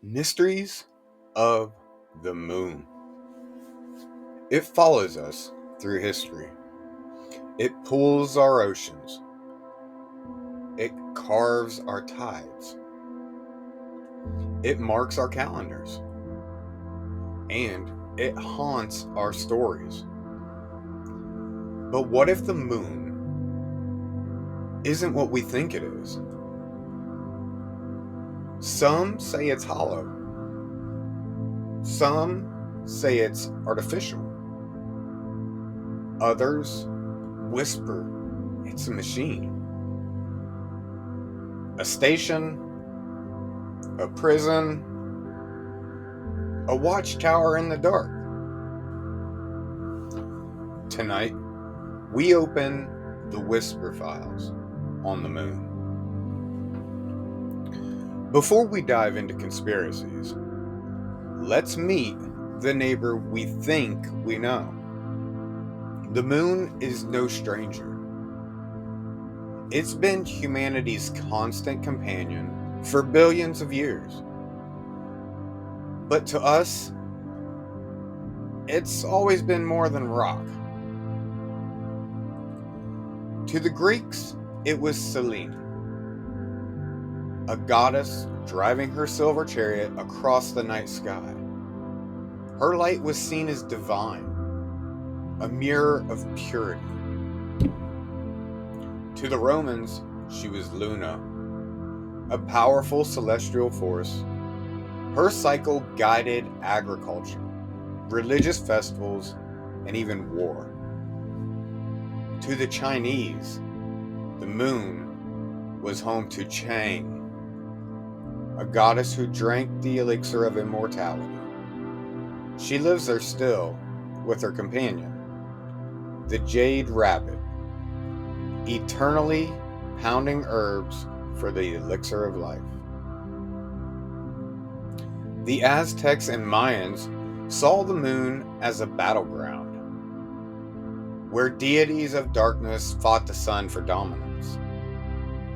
Mysteries of the Moon. It follows us through history. It pulls our oceans. It carves our tides. It marks our calendars. And it haunts our stories. But what if the moon isn't what we think it is? Some say it's hollow. Some say it's artificial. Others whisper it's a machine. A station, a prison, a watchtower in the dark. Tonight, we open the Whisper Files on the moon. Before we dive into conspiracies, let's meet the neighbor we think we know. The moon is no stranger. It's been humanity's constant companion for billions of years. But to us, it's always been more than rock. To the Greeks, it was Selene, a goddess driving her silver chariot across the night sky. Her light was seen as divine, a mirror of purity. To the Romans, she was Luna, a powerful celestial force. Her cycle guided agriculture, religious festivals, and even war. To the Chinese, the moon was home to Chang, a goddess who drank the elixir of immortality. She lives there still with her companion, the jade rabbit, eternally pounding herbs for the elixir of life. The Aztecs and Mayans saw the moon as a battleground, where deities of darkness fought the sun for dominance.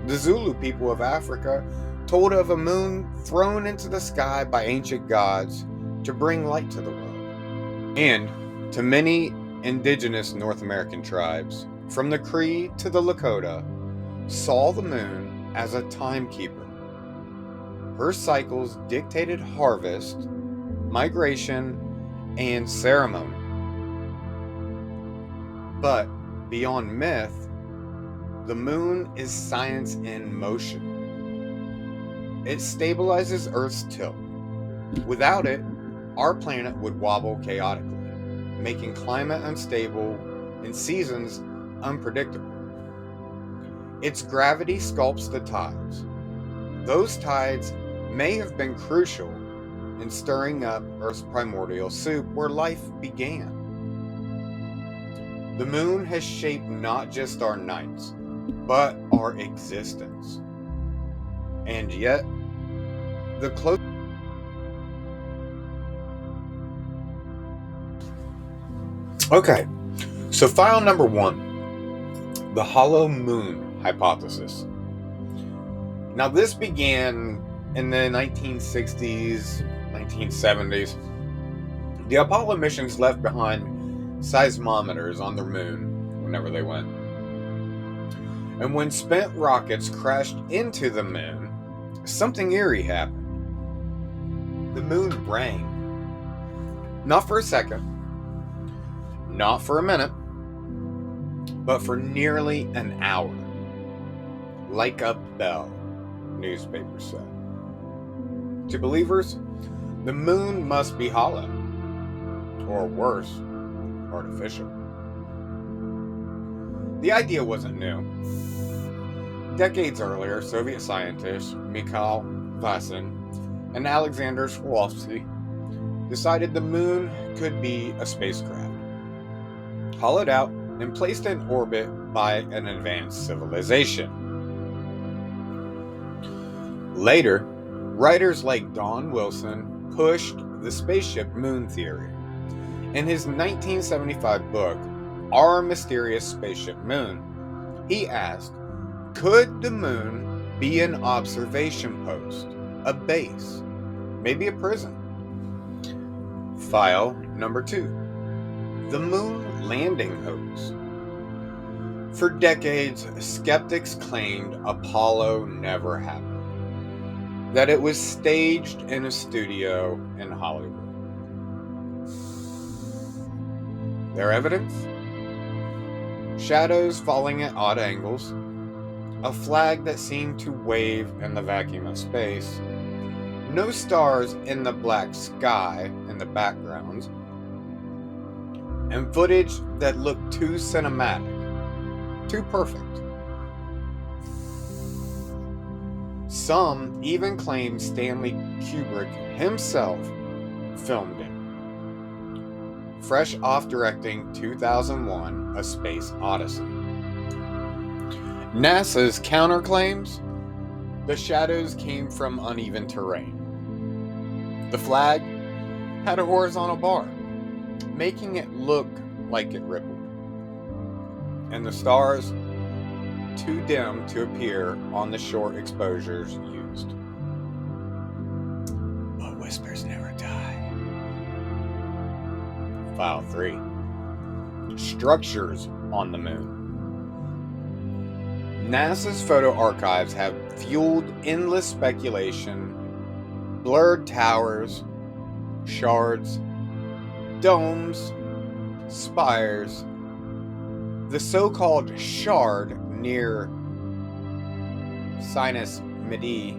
The Zulu people of Africa told of a moon thrown into the sky by ancient gods to bring light to the world. And to many indigenous North American tribes, from the Cree to the Lakota, saw the moon as a timekeeper. Her cycles dictated harvest, migration, and ceremony. But beyond myth, the moon is science in motion. It stabilizes Earth's tilt. Without it, our planet would wobble chaotically, making climate unstable and seasons unpredictable. Its gravity sculpts the tides. Those tides may have been crucial in stirring up Earth's primordial soup where life began. The moon has shaped not just our nights, but our existence. And yet, the close. Okay, so file number 1, the hollow moon hypothesis. Now, this began in the 1960s, 1970s. The Apollo missions left behind seismometers on the moon whenever they went. And when spent rockets crashed into the moon, something eerie happened. The moon rang. Not for a second, not for a minute, but for nearly an hour. Like a bell, newspapers said. To believers, the moon must be hollow, or worse, artificial. The idea wasn't new. Decades earlier, Soviet scientists Mikhail Vasin and Alexander Swarovski decided the moon could be a spacecraft, hollowed out and placed in orbit by an advanced civilization. Later, writers like Don Wilson pushed the spaceship moon theory. In his 1975 book, Our Mysterious Spaceship Moon, he asked, could the moon be an observation post, a base, maybe a prison. File number 2. The moon landing hoax. For decades, skeptics claimed Apollo never happened, that it was staged in a studio in Hollywood. Their evidence? Shadows falling at odd angles, a flag that seemed to wave in the vacuum of space, no stars in the black sky in the background, and footage that looked too cinematic, too perfect. Some even claimed Stanley Kubrick himself filmed it, fresh off directing 2001: A Space Odyssey. NASA's counterclaims: the shadows came from uneven terrain. The flag had a horizontal bar, making it look like it rippled. And the stars, too dim to appear on the short exposures used. But whispers never die. File 3. Structures on the moon. NASA's photo archives have fueled endless speculation, blurred towers, shards, domes, spires. The so-called shard near Sinus Midi,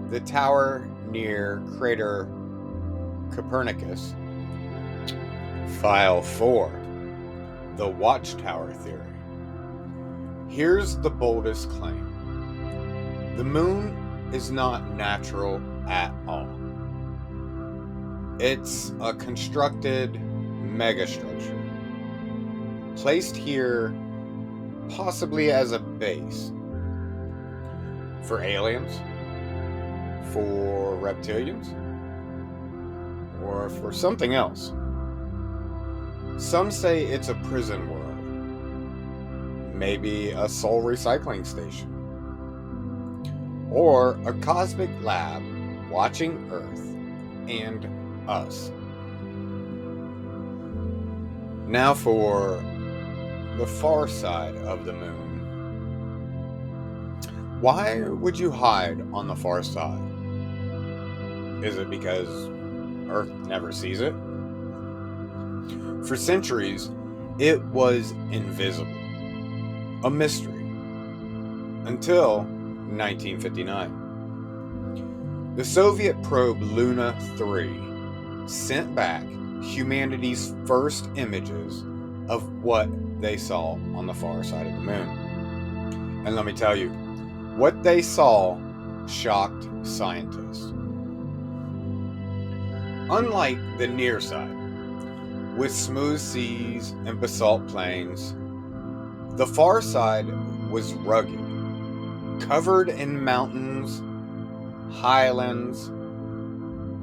the tower near crater Copernicus. File 4. The Watchtower Theory. Here's the boldest claim. The moon is not natural at all. It's a constructed megastructure, placed here possibly as a base for aliens, for reptilians, or for something else. Some say it's a prison world, maybe a soul recycling station, or a cosmic lab watching Earth and us. Now for the far side of the moon. Why would you hide on the far side? Is it because Earth never sees it? For centuries, it was invisible, a mystery, until 1959. The Soviet probe Luna 3 sent back humanity's first images of what they saw on the far side of the moon. And let me tell you, what they saw shocked scientists. Unlike the near side, with smooth seas and basalt plains, the far side was rugged, covered in mountains, highlands,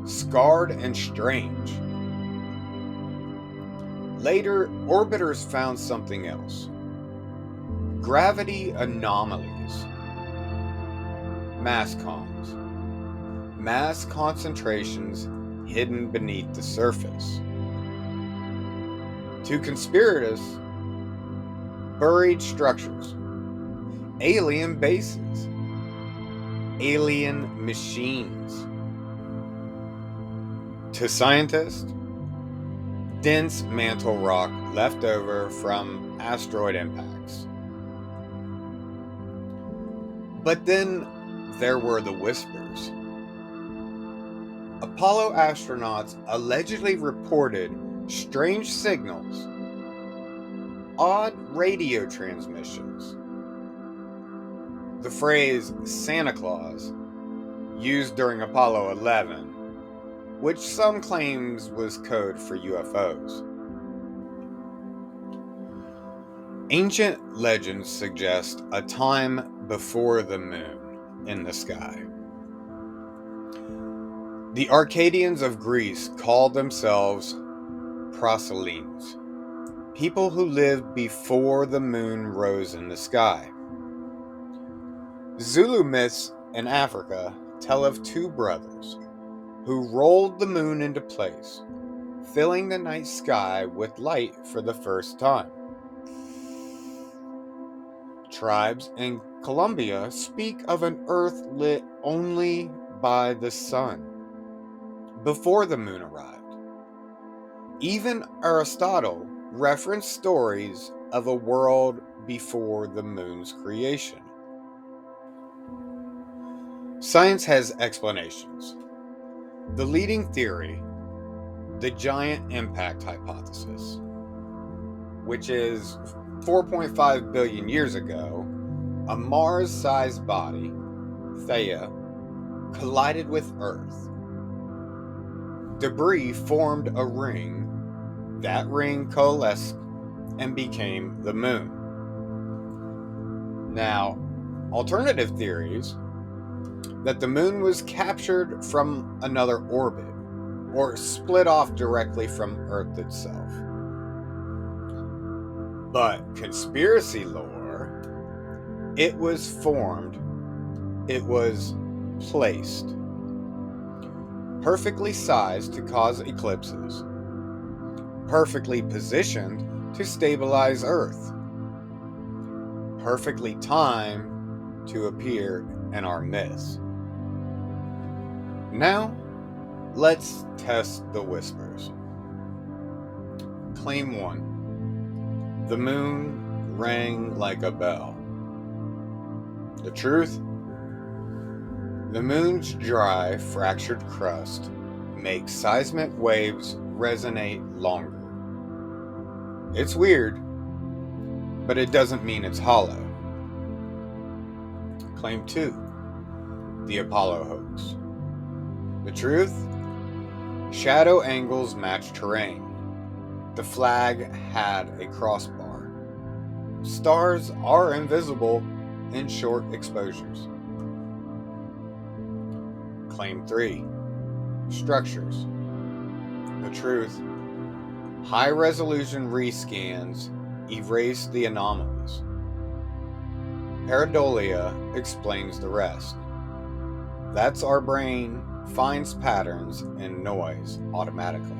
scarred and strange. Later, orbiters found something else. Gravity anomalies. Mass cons. Mass concentrations hidden beneath the surface. To conspiracists, buried structures. Alien bases. Alien machines. To scientists, dense mantle rock left over from asteroid impacts. But then there were the whispers. Apollo astronauts allegedly reported strange signals, odd radio transmissions. The phrase Santa Claus, used during Apollo 11, which some claims was code for UFOs. Ancient legends suggest a time before the moon in the sky. The Arcadians of Greece called themselves proselynes, people who lived before the moon rose in the sky. Zulu myths in Africa tell of two brothers, who rolled the moon into place, filling the night sky with light for the first time. Tribes in Colombia speak of an earth lit only by the sun before the moon arrived. Even Aristotle referenced stories of a world before the moon's creation. Science has explanations. The leading theory, the giant impact hypothesis, which is 4.5 billion years ago, a Mars-sized body, Theia, collided with Earth. Debris formed a ring. That ring coalesced and became the moon. Now, alternative theories that the moon was captured from another orbit or split off directly from Earth itself. But conspiracy lore, it was formed, it was placed, perfectly sized to cause eclipses, perfectly positioned to stabilize Earth, perfectly timed to appear in our midst. Now, let's test the whispers. Claim 1. The moon rang like a bell. The truth? The moon's dry, fractured crust makes seismic waves resonate longer. It's weird, but it doesn't mean it's hollow. Claim 2. The Apollo hoax. The truth? Shadow angles match terrain. The flag had a crossbar. Stars are invisible in short exposures. Claim 3. Structures. The truth? High-resolution rescans erase the anomalies. Pareidolia explains the rest. That's our brain finds patterns in noise automatically.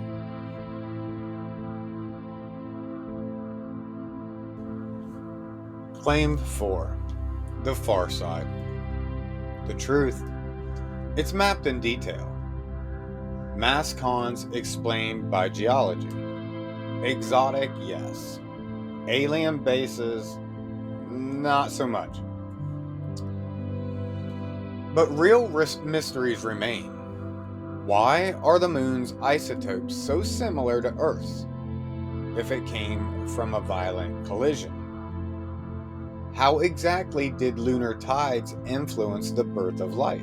Claim 4. The far side. The truth? It's mapped in detail. Mass cons explained by geology. Exotic, yes. Alien bases, not so much. But real mysteries remain. Why are the moon's isotopes so similar to Earth's if it came from a violent collision? How exactly did lunar tides influence the birth of life?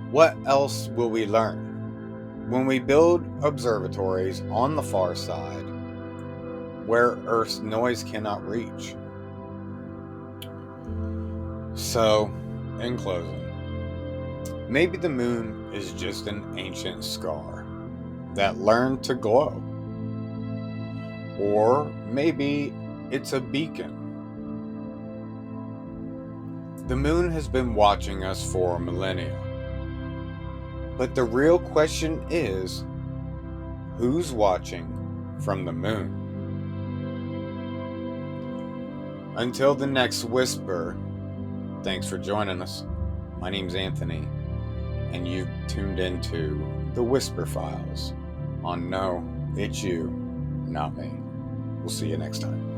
What else will we learn when we build observatories on the far side where Earth's noise cannot reach? So, in closing, maybe the moon is just an ancient scar that learned to glow. Or maybe it's a beacon. The moon has been watching us for millennia. But the real question is, who's watching from the moon? Until the next whisper, thanks for joining us. My name's Anthony, and you've tuned into the Whisper Files on No, It's You, Not Me. We'll see you next time.